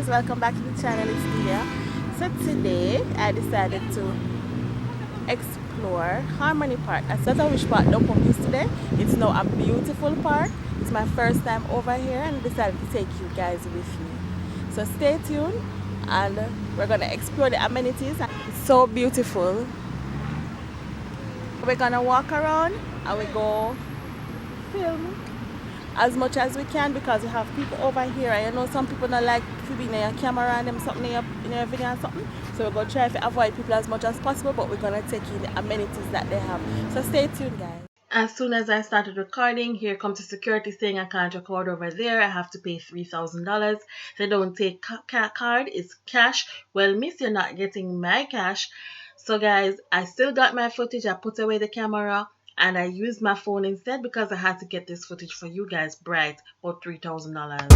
welcome back to the channel. It's Dehlia. So today I decided to explore Harmony Park. I thought I wish park don't come yesterday. It's now a beautiful park. It's my first time over here and I decided to take you guys with me. So stay tuned and we're gonna explore the amenities. It's so beautiful. We're gonna walk around and we go film as much as we can because we have people over here. I know some people don't like to be near your camera and them something in your video and something. So we're gonna try to avoid people as much as possible, but we're gonna take in the amenities that they have. So stay tuned, guys. As soon as I started recording, here comes the security saying I can't record over there. I have to pay $3,000. They don't take card, it's cash. Well, miss, you're not getting my cash. So guys, I still got my footage. I put away the camera and I used my phone instead because I had to get this footage for you guys bright, about $3,000.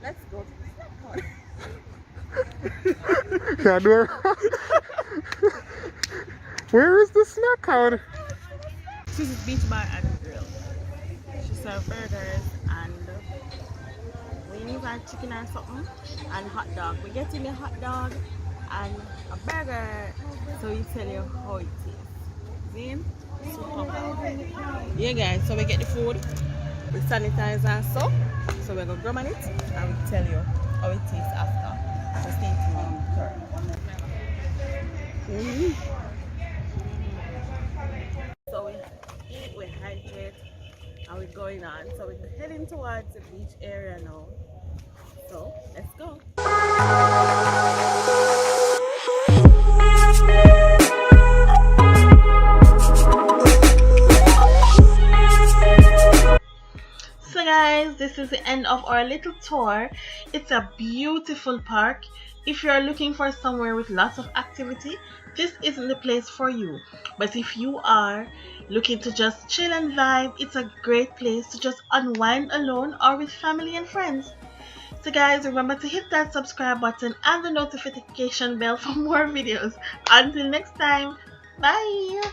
Let's go to the snack corner. Yeah, where is the snack corner? This is Beach Bar and Grill. She serves burgers and wings and chicken or something and hot dog. We're getting a hot dog and a burger. So we tell you how it tastes. Zin? Yeah guys, so we get the food, we sanitize and so we're gonna grab on it and we'll tell you how it tastes after. So stay tuned. So we eat, we hydrate, and we're going on. So we're heading towards the beach area now. So let's go. So guys, this is the end of our little tour. It's a beautiful park. If you're looking for somewhere with lots of activity, this isn't the place for you. But if you are looking to just chill and vibe, it's a great place to just unwind alone or with family and friends. So guys, remember to hit that subscribe button and the notification bell for more videos. Until next time, bye!